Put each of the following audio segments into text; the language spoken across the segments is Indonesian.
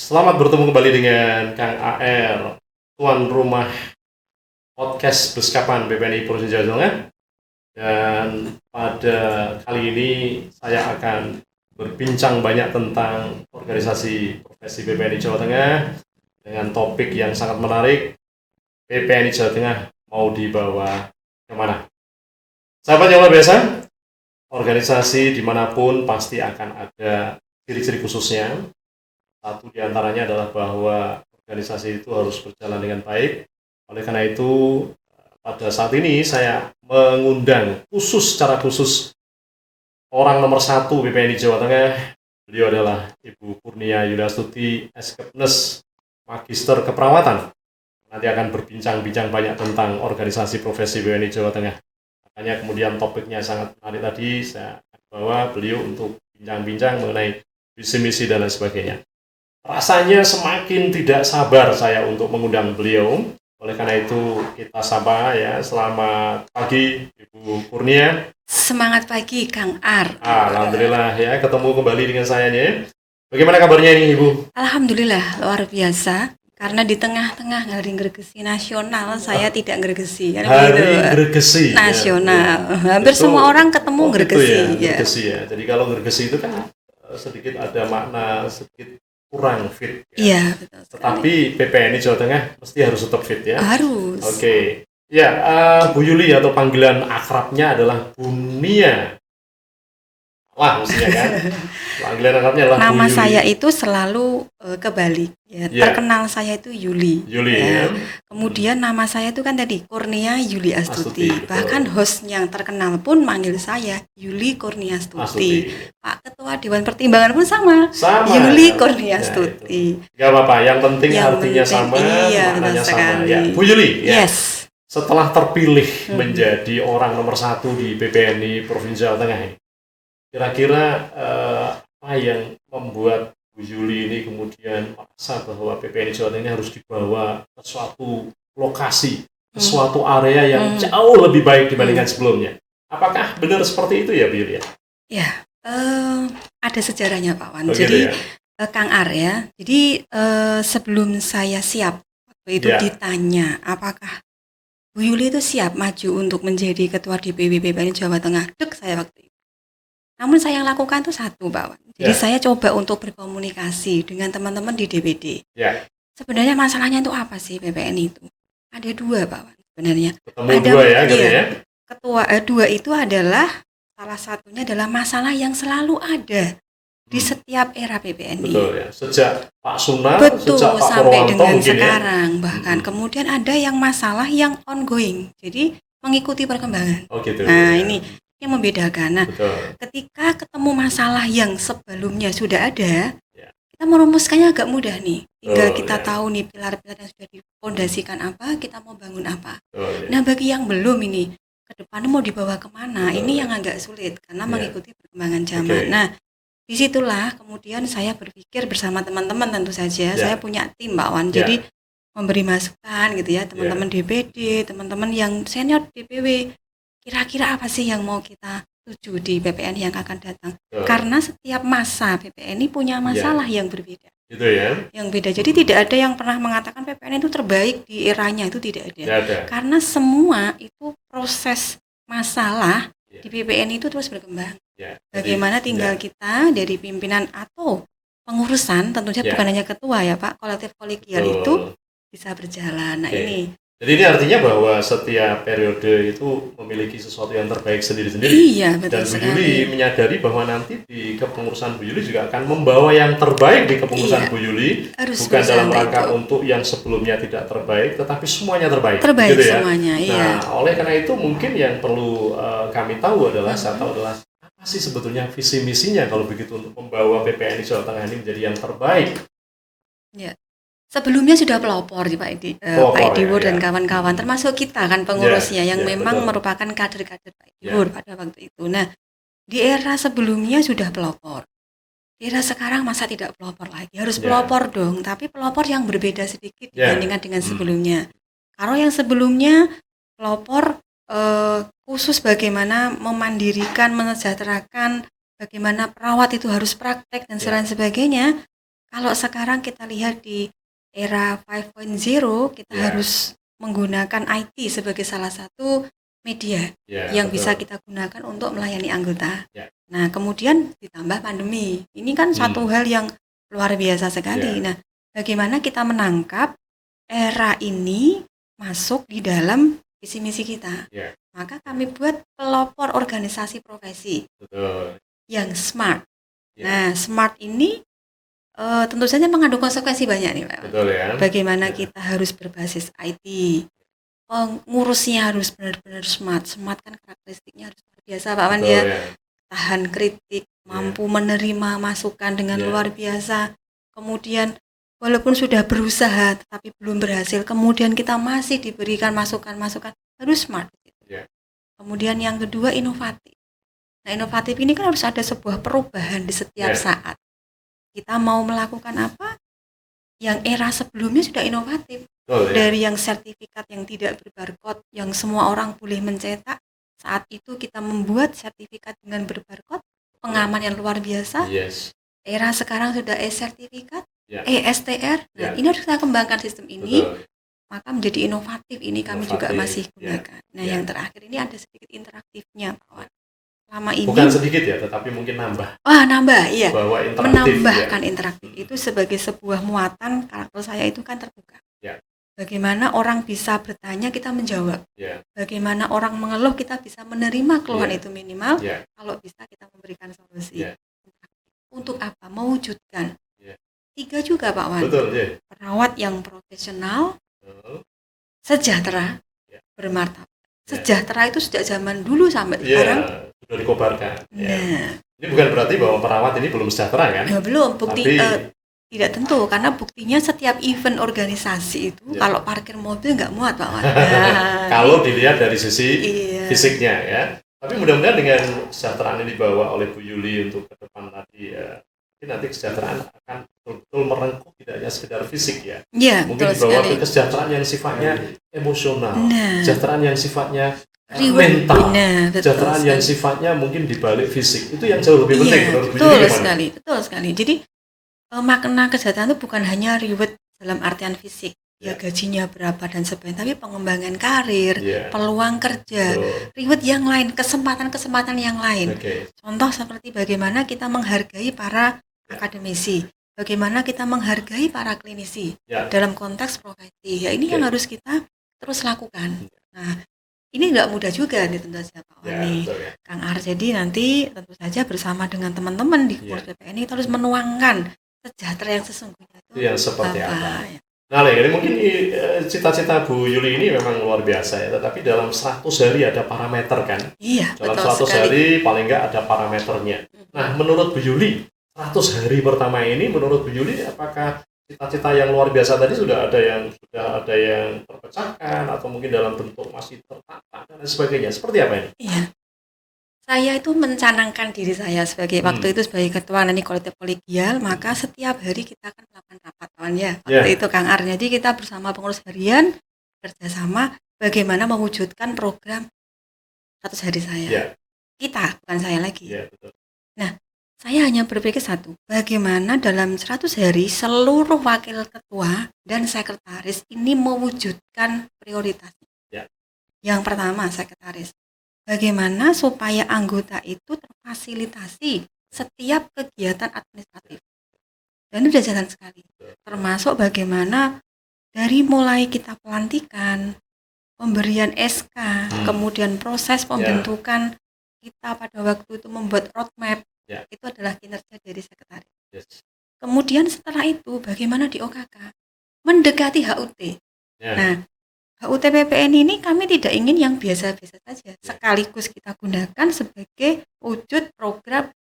Selamat bertemu kembali dengan Kang AR, tuan rumah podcast Beskapan BPNI Provinsi Jawa Tengah. Dan pada kali ini saya akan berbincang banyak tentang organisasi profesi BPNI Jawa Tengah dengan topik yang sangat menarik. BPNI Jawa Tengah mau dibawa kemana? Sahabat yang luar biasa, organisasi dimanapun pasti akan ada ciri-ciri khususnya. Satu di antaranya adalah bahwa organisasi itu harus berjalan dengan baik. Oleh karena itu, pada saat ini saya mengundang secara khusus orang nomor satu BPNI Jawa Tengah. Beliau adalah Ibu Kurnia Yuliastuti, SKepnes, Magister Keperawatan. Nanti akan berbincang-bincang banyak tentang organisasi profesi BPNI Jawa Tengah. Makanya kemudian topiknya sangat menarik tadi, saya akan bawa beliau untuk bincang-bincang mengenai visi misi dan lain sebagainya. Rasanya semakin tidak sabar saya untuk mengundang beliau. Oleh karena itu kita sapa ya. Selamat pagi Ibu Kurnia. Semangat pagi Kang Ar. Alhamdulillah ya, ketemu kembali dengan saya nih. Bagaimana kabarnya ini Ibu? Alhamdulillah luar biasa. Karena di tengah-tengah hari Gregesi nasional saya tidak Gregesi. Hari Gregesi nasional. Hampir itu, semua orang ketemu Gregesi. Gregesi ya. Jadi kalau Gregesi itu kan sedikit ada makna sedikit kurang fit. Iya, betul sekali. Tetapi BPNI Jawa Tengah mesti harus tetap fit ya. Harus. Oke. Ya, Bu Yuli atau panggilan akrabnya adalah Bunia. Wah, mestinya kan. Panggilan akrabnya adalah Nama Bu Yuli. saya itu selalu kebalik. Ya. Terkenal saya itu Yuli. Ya. Kemudian nama saya itu kan tadi Kurnia Yuliastuti. Bahkan host yang terkenal pun manggil saya Yuli Kurniastuti. Pak Ketua Dewan Pertimbangan pun sama. Yuli Kurniastuti. Gak apa-apa, yang penting artinya sama, maknanya sama. Ya. Bu Yuli, ya. Yes. Setelah terpilih menjadi orang nomor satu di BPNI Provinsi Jawa Tengah ini, kira-kira apa yang membuat Bu Yuli ini kemudian merasa bahwa BPNI Jawa Tengah harus dibawa ke suatu lokasi, ke suatu area yang jauh lebih baik dibandingkan sebelumnya? Apakah benar seperti itu ya Bu Yuli? Ya, ada sejarahnya Pak Wan. Jadi Kang Ar ya, jadi sebelum saya siap waktu itu ditanya apakah Bu Yuli itu siap maju untuk menjadi Ketua DPW BPNI Jawa Tengah, saya waktu itu. Namun saya yang lakukan itu satu Pak Wan. Jadi saya coba untuk berkomunikasi dengan teman-teman di DPD. Sebenarnya masalahnya itu apa sih BPNI itu? Ada dua Pak Wan sebenarnya. Ada dua ya, ketua dua itu adalah salah satunya adalah masalah yang selalu ada di setiap era BPNI. Betul ya. Sejak Pak Sunar, sejak Pak Purwanto sampai dengan sekarang bahkan. Kemudian ada yang masalah yang ongoing. Jadi mengikuti perkembangan. Oh gitu. Nah, ini yang membedakan. Nah, ketika ketemu masalah yang sebelumnya sudah ada, kita merumuskannya agak mudah nih. Tinggal kita tahu nih pilar-pilar yang sudah difondasikan apa, kita mau bangun apa. Nah, bagi yang belum ini, ke depan mau dibawa kemana, ini yang agak sulit karena mengikuti perkembangan zaman. Nah, disitulah kemudian saya berpikir bersama teman-teman tentu saja. Saya punya tim Pak Wan, jadi memberi masukan gitu ya, teman-teman DPD, teman-teman yang senior DPW. Kira-kira apa sih yang mau kita tuju di BPNI yang akan datang? Karena setiap masa BPNI punya masalah yang berbeda. Gitu ya. Yang beda. Jadi tidak ada yang pernah mengatakan BPNI itu terbaik di eranya, itu tidak ada. Karena semua itu proses masalah di BPNI itu terus berkembang. Bagaimana tinggal kita dari pimpinan atau pengurusan, tentunya bukan hanya ketua ya Pak, kolektif kolegial itu bisa berjalan. Nah ini. Jadi ini artinya bahwa setiap periode itu memiliki sesuatu yang terbaik sendiri-sendiri. Iya, betul. Dan Bu Yuli menyadari bahwa nanti di kepengurusan Bu Yuli juga akan membawa yang terbaik di kepengurusan Bu Yuli. Bukan dalam rangka untuk yang sebelumnya tidak terbaik, tetapi semuanya terbaik. Terbaik gitu ya? Semuanya, iya. Nah, oleh karena itu mungkin yang perlu kami tahu adalah, saya tahu adalah apa sih sebetulnya visi misinya kalau begitu untuk membawa BPNI Jawa Tengah ini menjadi yang terbaik. Ya. Sebelumnya sudah pelopor Pak Ediwur dan kawan-kawan, termasuk kita kan pengurusnya yang memang merupakan kader-kader Pak Ediwur pada waktu itu. Nah, di era sebelumnya sudah pelopor. Di era sekarang masa tidak pelopor lagi? Harus pelopor dong, tapi pelopor yang berbeda sedikit dibandingkan dengan sebelumnya. Kalau yang sebelumnya pelopor khusus bagaimana memandirikan, mesejahterakan, bagaimana perawat itu harus praktek dan sebagainya. Kalau sekarang kita lihat di era 5.0, kita Ya. harus menggunakan IT sebagai salah satu media Ya, yang betul. bisa kita gunakan untuk melayani anggota. Ya. Nah, kemudian ditambah pandemi. Ini kan satu hal yang luar biasa sekali. Ya. Nah, bagaimana kita menangkap era ini masuk di dalam visi misi kita? Ya. Maka kami buat pelopor organisasi profesi Betul. yang smart. Ya. Nah, smart ini tentu saja mengandung konsekuensi banyak nih, Pak. Betul ya. Bagaimana Ya. kita harus berbasis IT, pengurusnya harus benar-benar smart. Smart kan karakteristiknya harus luar biasa, Pak Wan, Betul, ya. ya. Tahan kritik, mampu menerima masukan dengan luar biasa. Kemudian walaupun sudah berusaha tetapi belum berhasil, kemudian kita masih diberikan masukan-masukan, harus smart. Ya. Kemudian yang kedua, inovatif. Nah, inovatif ini kan harus ada sebuah perubahan di setiap saat. Kita mau melakukan apa? Yang era sebelumnya sudah inovatif. Betul, ya. Dari yang sertifikat yang tidak berbarcode, yang semua orang boleh mencetak, saat itu kita membuat sertifikat dengan berbarcode, pengaman yang luar biasa. Yes. Era sekarang sudah e-sertifikat, Ya. ESTR. Nah, ini harus kita kembangkan sistem ini. Betul. Maka menjadi inovatif. Ini kami juga masih gunakan. Nah, Ya. yang terakhir ini ada sedikit interaktifnya, Pak Wan. Lama ini bukan sedikit ya, tetapi mungkin nambah. Nambah, iya. Bahwa interaktif, menambahkan ya. interaktif itu sebagai sebuah muatan. Karakter saya itu kan terbuka. Ya. Bagaimana orang bisa bertanya, kita menjawab. Ya. Bagaimana orang mengeluh, kita bisa menerima keluhan itu minimal. Ya. Kalau bisa kita memberikan solusi. Ya. Untuk apa? Mewujudkan. Ya. 3 juga, Pak Wan. Betul, ya. Perawat yang profesional, Betul. sejahtera, Ya. bermartabat. Ya. Sejahtera itu sejak zaman dulu sampai sekarang. Sudah dikobarkan. Nah, Ya. Ini bukan berarti bahwa perawat ini belum sejahtera kan? Ya, belum. Bukti Tapi, tidak tentu, karena buktinya setiap event organisasi itu kalau parkir mobil nggak muat, Pak Wan. kalau dilihat dari sisi fisiknya ya. Tapi mudah-mudahan dengan kesejahteraan ini dibawa oleh Bu Yuli untuk ke depan tadi ya. Mungkin nanti kesejahteraan akan betul-betul merengkuh tidak hanya sekedar fisik ya. Iya, mungkin dibawa ke kesejahteraan yang sifatnya emosional, kesejahteraan yang sifatnya mental, kesejahteraan yang sifatnya mungkin dibalik fisik. Itu yang jauh lebih penting menurut Bu Yuli. Betul sekali. Jadi makna kesejahteraan itu bukan hanya reward dalam artian fisik, ya gajinya berapa dan sebagainya, tapi pengembangan karir, peluang kerja, reward yang lain, kesempatan-kesempatan yang lain. Contoh seperti bagaimana kita menghargai para akademisi, bagaimana kita menghargai para klinisi dalam konteks profesi. Ya ini yang harus kita terus lakukan. Nah, ini nggak mudah juga nih tentu saja Pak Wani, Kang Ar. Jadi nanti tentu saja bersama dengan teman-teman di Kurs BPN ini terus menuangkan sejahtera yang sesungguhnya itu yang seperti apa. Nah, ini mungkin cita-cita Bu Yuli ini memang luar biasa ya, tetapi dalam 100 hari ada parameter kan? Iya, dalam 100 hari paling nggak ada parameternya. Nah, menurut Bu Yuli, 100 hari pertama ini menurut Bu Yuli apakah cita-cita yang luar biasa tadi sudah ada yang terpecahkan atau mungkin dalam bentuk masih tertata dan sebagainya? Seperti apa ini? Iya. Saya itu mencanangkan diri saya sebagai waktu itu sebagai ketua nanti kolektif kolegial, maka setiap hari kita akan melakukan rapat waktu itu Kang Ar. Jadi kita bersama pengurus harian kerjasama bagaimana mewujudkan program 100 hari saya. Kita, bukan saya lagi. Betul. Nah, saya hanya berpikir satu, bagaimana dalam 100 hari seluruh wakil ketua dan sekretaris ini mewujudkan prioritasnya. Yang pertama, sekretaris. Bagaimana supaya anggota itu terfasilitasi setiap kegiatan administratif. Dan itu sudah jalan sekali. Termasuk bagaimana dari mulai kita pelantikan, pemberian SK, kemudian proses pembentukan kita pada waktu itu membuat roadmap, itu adalah kinerja dari sekretaris. Kemudian setelah itu bagaimana di OKK mendekati HUT. Nah, HUT PPN ini kami tidak ingin yang biasa-biasa saja, sekaligus kita gunakan sebagai wujud program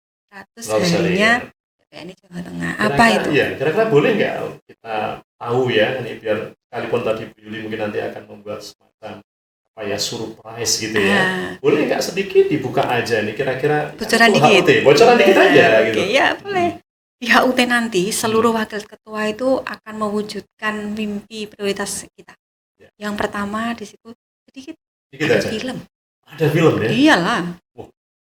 100 harinya PPN Jawa Tengah. Apa itu? Kira-kira boleh nggak kita tahu ya, ini biar sekalipun tadi Bu Yuli mungkin nanti akan membuat semacam surprise gitu ya. Boleh nggak sedikit dibuka aja nih kira-kira bocoran dikit. Bocoran dikit aja gitu. Ya boleh. Di HUT nanti seluruh wakil ketua itu akan mewujudkan mimpi prioritas kita. Yang pertama di situ sedikit ada aja. film. Ada film ya? Iyalah.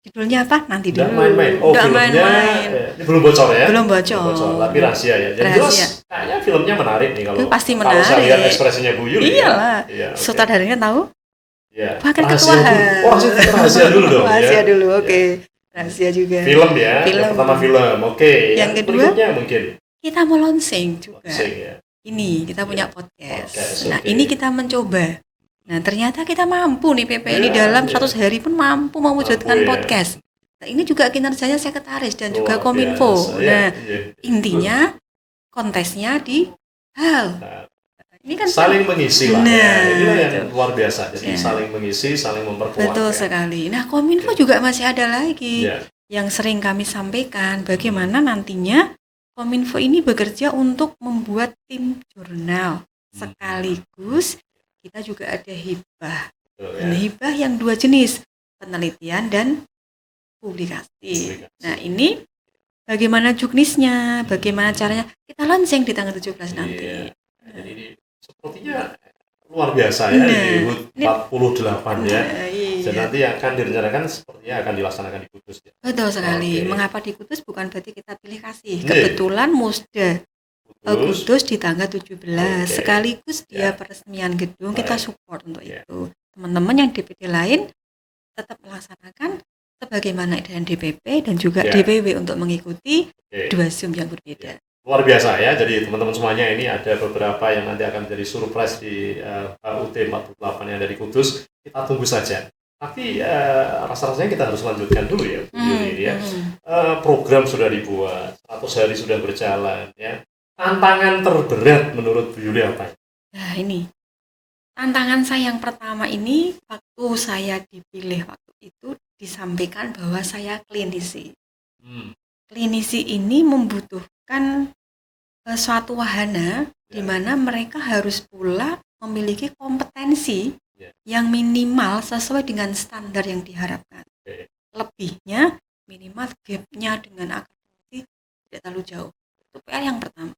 Judulnya apa? Nanti Nggak dulu. main-main. Oh, Nggak filmnya main-main. ini belum bocor ya? Belum bocor. Tapi rahasia ya. Jadi jelas Rahasia. kayaknya filmnya menarik nih kalau Pasti kalau saya lihat menarik. ekspresinya Bu Yuli. Iyalah. Iya, oke. Sutradaranya tahu? Ya. Bahkan Rahasia ketua. dulu. Oh, rahasia dulu dong. Rahasia ya. dulu, oke. Ya. Rahasia juga. Film ya. Film. Yang pertama film. Oke. Yang kedua? Berikutnya mungkin. Kita mau launching juga. Launching, ya. Ini kita punya podcast. Podcast, Nah, oke. ini kita mencoba. Nah, ternyata kita mampu nih PPNI Ya, dalam ya. 100 hari pun mampu mewujudkan Mampu, ya. podcast. Nah, ini juga kinerjanya sekretaris dan juga Luar Kominfo. biasa, ya. Nah, Iya. intinya kontesnya di hal. Nah, Ini kan saling mengisi lah. Nah, Ya. Inilah yang itu. luar biasa. Jadi Ya. saling mengisi, saling memperkuat. betul ya. sekali. Nah, Kominfo juga masih ada lagi Ya. yang sering kami sampaikan bagaimana nantinya Kominfo ini bekerja untuk membuat tim jurnal sekaligus kita juga ada hibah. Betul, Dan ya. hibah yang dua jenis, penelitian dan publikasi. Nah, ini bagaimana juknisnya, bagaimana caranya kita launching di tanggal 17 nanti. Iya. Jadi ini sepertinya luar biasa ya, Nah, di HUT 48 ya. Nah, iya. Dan nanti akan direncanakan sepertinya akan dilaksanakan di Kudus ya. Betul sekali. Oke. Mengapa di Kudus bukan berarti kita pilih kasih. Iya. Kebetulan Musda Kudus. Kudus di tanggal 17 Oke. sekaligus dia Ya. peresmian gedung, kita Baik. support untuk Ya. itu. Teman-teman yang DPD lain tetap melaksanakan sebagaimana dengan DPP dan juga Ya. DPW untuk mengikuti Oke. dua Zoom yang berbeda. Luar biasa ya. Jadi teman-teman semuanya ini ada beberapa yang nanti akan menjadi surprise di HUT 48 yang dari Kudus. Kita tunggu saja. Tapi rasa-rasanya kita harus lanjutkan dulu ya, Bu Yuli ya. Program sudah dibuat, 100 hari sudah berjalan ya. Tantangan terberat menurut Bu Yuli apa? Nah, ini tantangan saya yang pertama ini waktu saya dipilih waktu itu disampaikan bahwa saya klinisi. Klinisi ini membutuhkan suatu wahana di mana mereka harus pula memiliki kompetensi yang minimal sesuai dengan standar yang diharapkan. Lebihnya minimal gapnya dengan akademisi tidak terlalu jauh. Itu PR yang pertama.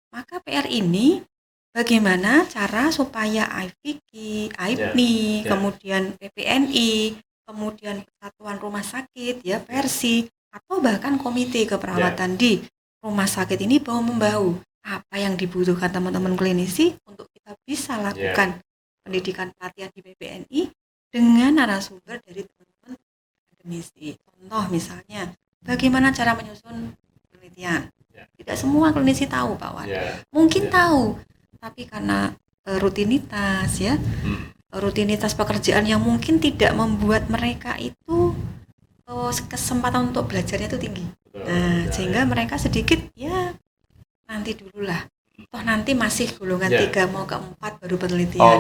Maka PR ini bagaimana cara supaya IVK, IPNI, kemudian PPNI, kemudian Persatuan Rumah Sakit, ya Persi, atau bahkan komite keperawatan di rumah sakit ini bahu-membahu. Apa yang dibutuhkan teman-teman klinisi untuk kita bisa lakukan pendidikan pelatihan di PPNI dengan narasumber dari teman-teman akademisi. Contoh misalnya, bagaimana cara menyusun penelitian. Tidak semua klinisi tahu, Pak Wan. Mungkin tahu, tapi karena rutinitas ya, rutinitas pekerjaan yang mungkin tidak membuat mereka itu kesempatan untuk belajarnya itu tinggi. Nah, sehingga mereka sedikit ya nanti dululah. Toh nanti masih golongan 3 mau ke 4 baru penelitian.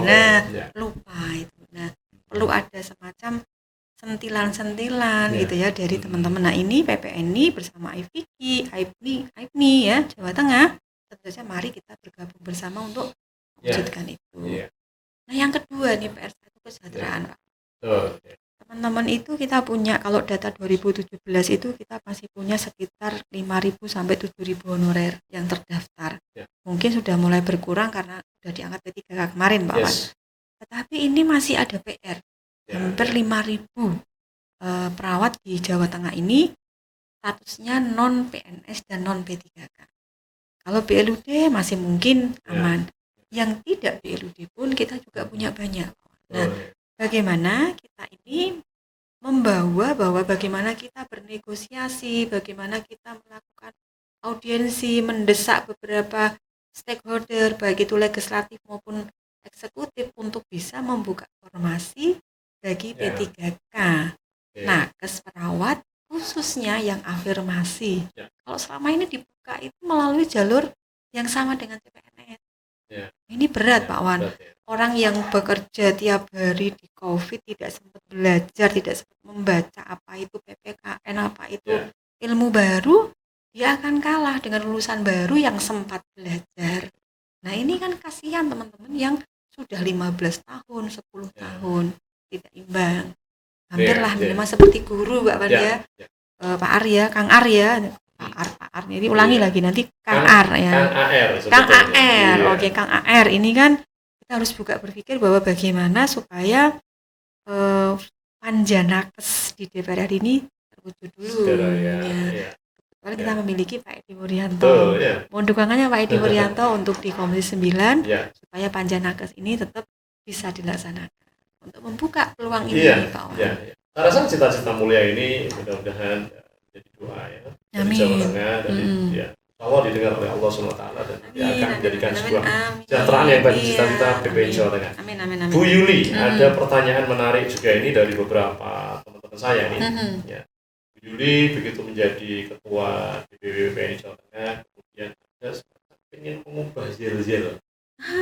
Lupa itu. Nah, perlu ada semacam sentilan-sentilan gitu ya dari teman-teman. Nah, ini PPNI bersama IVK, IPNI ya, Jawa Tengah. Tentu saja mari kita bergabung bersama untuk mewujudkan itu. Nah, yang kedua nih PR itu kesejahteraan, Pak. Teman-teman itu kita punya, kalau data 2017 itu kita masih punya sekitar 5.000 sampai 7.000 honorer yang terdaftar. Mungkin sudah mulai berkurang karena sudah diangkat P3K kemarin, Pak Wan. Tetapi ini masih ada PR. Hampir 5.000 perawat di Jawa Tengah ini statusnya non PNS dan non P3K. Kalau BLUD masih mungkin aman. Yang tidak BLUD pun kita juga punya banyak. Nah, bagaimana kita ini membawa bahwa bagaimana kita bernegosiasi, bagaimana kita melakukan audiensi, mendesak beberapa stakeholder, baik itu legislatif maupun eksekutif untuk bisa membuka formasi bagi P3K. Nakes perawat khususnya yang afirmasi. Kalau selama ini dibuka itu melalui jalur yang sama dengan CPNS. Ini berat, Pak Wan. Orang yang bekerja tiap hari di COVID tidak sempat belajar, tidak sempat membaca apa itu PPKN, apa itu ilmu baru, dia akan kalah dengan lulusan baru yang sempat belajar. Nah, ini kan kasihan teman-teman yang sudah 15 tahun, 10 tahun tidak imbang. Hampirlah minimal seperti guru, Pak Wan ya. Pak Arya, Kang Arya, Pak Ar. Jadi ulangi lagi nanti Kang Ar ya. Kang AR. Oke, Kang AR ini kan kita harus juga berpikir bahwa bagaimana supaya panja nakes di DPR RI ini terwujud dulu. Segera, ya. Karena kita memiliki Pak Edi Wuryanto. Betul, ya. Mohon dukungannya Pak Edi Wuryanto untuk di Komisi 9 Ya. supaya panja nakes ini tetap bisa dilaksanakan untuk membuka peluang ini, Iya, Pak Wan. iya. Saya rasa cita-cita mulia ini mudah-mudahan jadi doa ya dari Amin. Jawa Tengah dan ya, Allah didengar oleh Allah SWT dan dia akan menjadikan sebuah kesejahteraan yang bagi cita-cita BPN Jawa Tengah. Amin. Bu Yuli, ada pertanyaan menarik juga ini dari beberapa teman-teman saya nih. Ya. Bu Yuli begitu menjadi ketua DPW BPN Jawa Tengah, kemudian ada ingin mengubah yel-yel.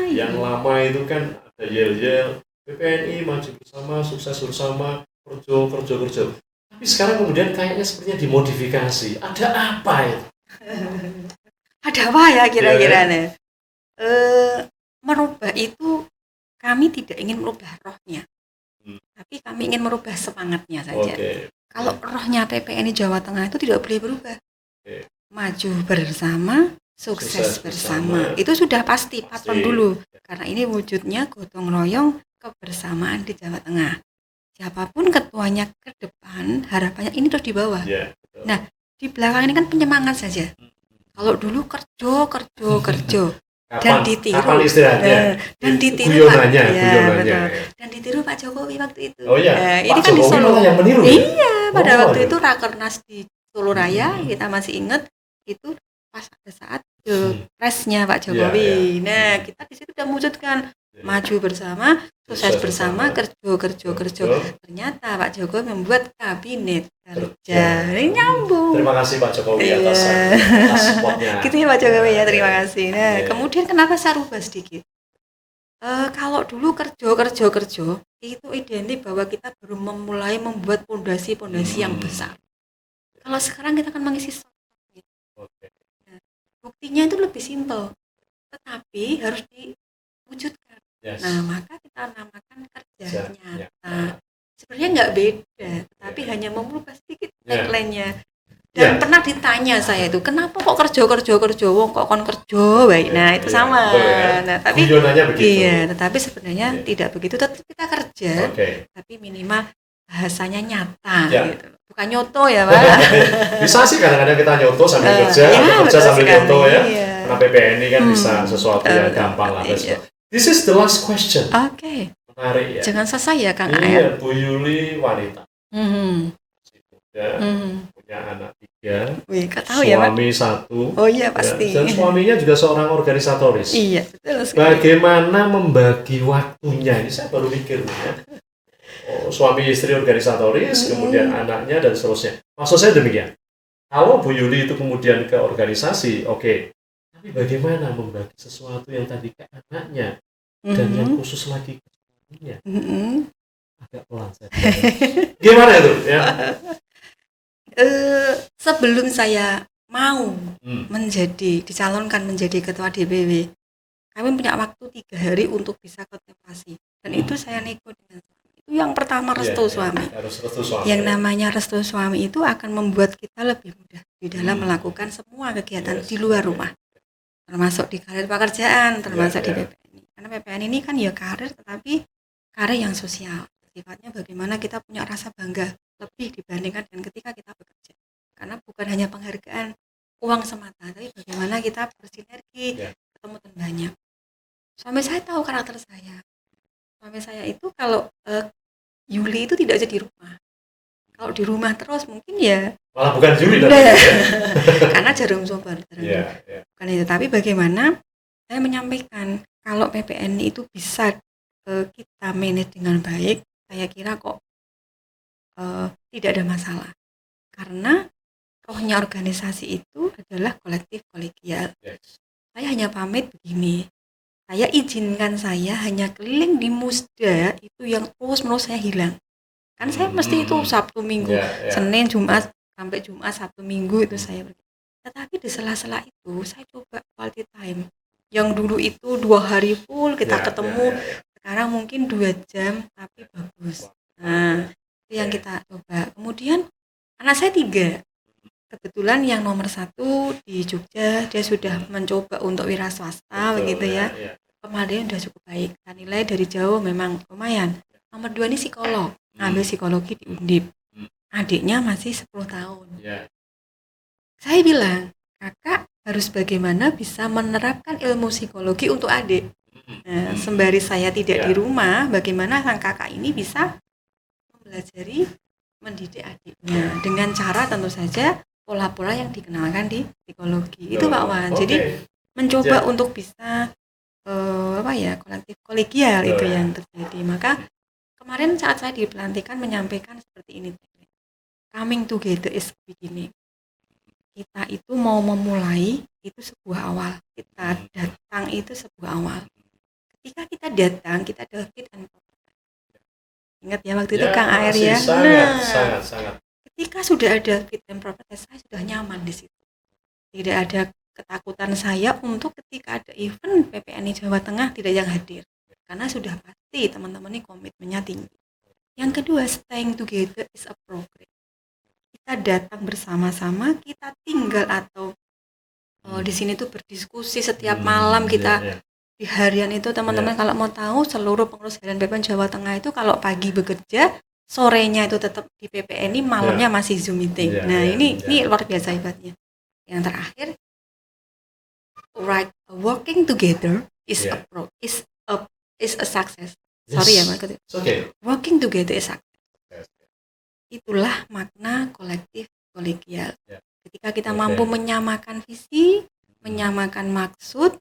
Yang lama itu kan ada yel-yel BPNI maju bersama, sukses bersama, kerja. Tapi sekarang kemudian kayaknya sepertinya dimodifikasi. Ada apa itu? Ada apa ya kira-kira nih? Merubah itu kami tidak ingin merubah rohnya, tapi kami ingin merubah semangatnya saja. Kalau rohnya PPNI Jawa Tengah itu tidak boleh berubah. Maju bersama, sukses bersama. Itu sudah pasti patron dulu. Karena ini wujudnya gotong royong kebersamaan di Jawa Tengah. Siapapun ketuanya ke depan, harapannya ini terus di bawah. Nah, di belakang ini kan penyemangat saja. Kalau dulu kerja dan ditiru. Kapan istilahnya? Dan ditiru Pak. Betul. Dan ditiru Pak Jokowi waktu itu. Oh iya. Ini Pak kan Jokowi di Solo. yang meniru. Iya, pada waktu itu Rakernas di Solo Raya, kita masih ingat itu pas pada saat presnya Pak Jokowi. Nah, kita di situ sudah mewujudkan maju bersama, sukses bersama, kerja. Ternyata Pak Jokowi membuat kabinet kerja. Ini nyambung. Terima kasih Pak Jokowi atas spotnya. Gitu ya Pak Jokowi ya, terima kasih. Nah, kemudian kenapa saya rubah sedikit? Kalau dulu kerja itu identik bahwa kita baru memulai membuat pondasi yang besar. Kalau sekarang kita akan mengisi software. Nah, buktinya itu lebih simpel, tetapi harus diwujudkan. Nah, maka kita namakan kerja nyata. Sebenarnya nggak beda, tapi hanya merubah sedikit tagline-nya. Dan pernah ditanya saya itu, kenapa kok kerja, wong kok kon kerja, baik. Nah, itu sama. Nah, tapi iya, tetapi sebenarnya tidak begitu. Tetap kita kerja, tapi minimal bahasanya nyata gitu. Bukan nyoto ya, Pak. Bisa sih kadang-kadang kita nyoto sambil kerja, kerja sambil nyoto ya. Karena PPN ini kan bisa sesuatu yang gampang lah. This is the last question. Menarik ya. Jangan selesai ya, Kang Iya, Ayat. Bu Yuli wanita. Masih muda, punya anak 3. Wih, kau tahu ya, Pak? Suami 1. Oh iya, pasti. Dan suaminya juga seorang organisatoris. Iya, betul sekali. Bagaimana membagi waktunya? Ini saya baru mikir nih ya. Suami istri organisatoris, kemudian anaknya dan seterusnya. Maksud saya demikian. Kalau Bu Yuli itu kemudian ke organisasi, oke. Tapi bagaimana membagi sesuatu yang tadi ke anaknya dan yang khusus lagi ke suaminya? Agak pelan saya. Gimana itu? Ya. Sebelum saya mau dicalonkan menjadi ketua DPW, kami punya waktu 3 hari untuk bisa kontemplasi. Dan itu saya nego dengan suami. Itu yang pertama restu suami. Harus restu suami. Yang namanya restu suami itu akan membuat kita lebih mudah di dalam melakukan semua kegiatan di luar rumah. Termasuk di karir pekerjaan, termasuk di PPN. Karena PPN ini kan ya karir, tetapi karir yang sosial. Sifatnya bagaimana kita punya rasa bangga lebih dibandingkan dengan ketika kita bekerja. Karena bukan hanya penghargaan uang semata, tapi bagaimana kita bersinergi, ketemu dan banyak. Suami saya tahu karakter saya. Suami saya itu kalau Yuli itu tidak aja di rumah. Kalau di rumah terus mungkin ya malah bukan Yuli karena jarum sobar. Bukan itu, tapi bagaimana saya menyampaikan kalau PPN itu bisa kita manage dengan baik, saya kira kok tidak ada masalah. Karena rohnya organisasi itu adalah kolektif kolegial. Saya hanya pamit begini. Saya izinkan saya hanya keliling di Musda itu yang terus-menerus saya hilang. Kan saya mesti itu Sabtu Minggu, Senin Jumat sampai Jumat Sabtu Minggu itu saya pergi. Tetapi di sela-sela itu saya coba quality time. Yang dulu itu 2 hari full kita ketemu, sekarang mungkin 2 jam tapi bagus. Nah, itu yang kita coba. Kemudian anak saya 3. Kebetulan yang nomor 1 di Jogja, dia sudah mencoba untuk wira swasta begitu ya. Kemarin udah cukup baik. Nilai dari jauh memang lumayan. Nomor 2 ini psikolog. ngambil psikologi di Undip. Adiknya masih 10 tahun. Ya. Saya bilang, kakak harus bagaimana bisa menerapkan ilmu psikologi untuk adik. Nah, sembari saya tidak di rumah, bagaimana sang kakak ini bisa mempelajari mendidik adiknya dengan cara tentu saja pola-pola yang dikenalkan di psikologi. Itu Pak Wan. Jadi mencoba untuk bisa kolektif kolegial itu yang terjadi. Maka kemarin saat saya dipelantikan menyampaikan seperti ini. Coming together is beginning. Kita itu mau memulai itu sebuah awal. Kita datang itu sebuah awal. Ketika kita datang, kita ada fit and proper. Ingat ya waktu itu Kang Air ya. Sangat. Ketika sudah ada fit and proper, saya sudah nyaman di situ. Tidak ada ketakutan saya untuk ketika ada event PPNI Jawa Tengah tidak yang hadir. Karena sudah pasti teman-teman ini komitmennya tinggi. Yang kedua, staying together is a progress. Kita datang bersama-sama, kita tinggal atau di sini tuh berdiskusi setiap malam kita di harian itu teman-teman kalau mau tahu seluruh pengurus harian PPN Jawa Tengah itu kalau pagi bekerja, sorenya itu tetap di PPNI, malamnya masih Zoom meeting. Ini luar biasa hebatnya. Yang terakhir, working together is a success. Sorry ya Mas. Okay. Working together is success. Itulah makna kolektif kolegial. Ketika kita mampu menyamakan visi, menyamakan maksud,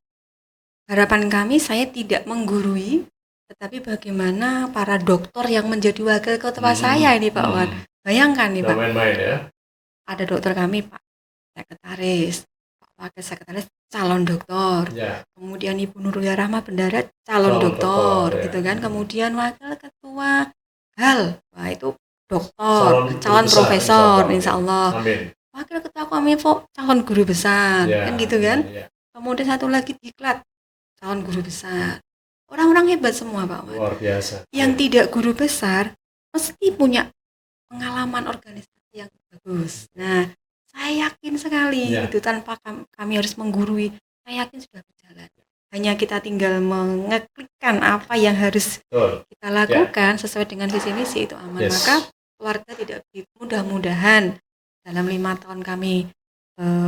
harapan kami saya tidak menggurui, tetapi bagaimana para dokter yang menjadi wakil ketua saya ini Pak Wan. Bayangkan nih Pak. Ada dokter kami Pak Sekretaris, Pak Wakil Sekretaris calon dokter. Kemudian Ibu Nurul Rahma Bendara calon dokter gitu kan. Kemudian wakil ketua HAL, wah itu dokter, calon profesor insya Allah. Wakil ketua Kominfo calon guru besar kan gitu kan. Kemudian satu lagi diklat calon guru besar. Orang-orang hebat semua Pak Wan. Luar biasa. Yang tidak guru besar mesti punya pengalaman organisasi yang bagus. Nah, saya yakin sekali itu tanpa kami harus menggurui, saya yakin sudah berjalan. Hanya kita tinggal mengeklikkan apa yang harus kita lakukan sesuai dengan visi misi itu aman. Maka keluarga tidak mudah-mudahan dalam 5 tahun kami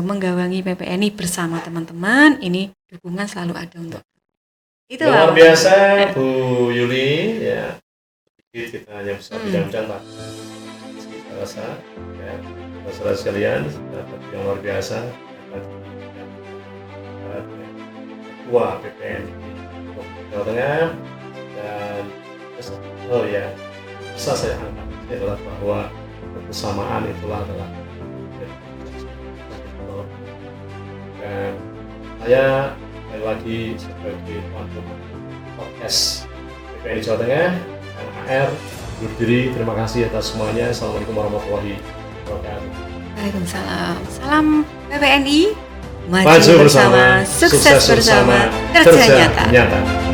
menggawangi PPNI bersama teman-teman, ini dukungan selalu ada untuk itu. Luar biasa Bu Yuli ya. Kita hanya bisa bincang-bincang Pak. Kita rasa ya, saudara sekalian dapat yang luar biasa ketua PPNI Jawa Tengah dan bisa saya angkat adalah bahwa kebersamaan itulah adalah dan saya sekali lagi sebagai tuan rumah podcast PPNI Jawa Tengah Kang AR undur diri. Terima kasih atas semuanya. Assalamualaikum warahmatullahi wabarakatuh. Waalaikumsalam. Salam PPNI, maju bersama, sukses bersama, kerja nyata.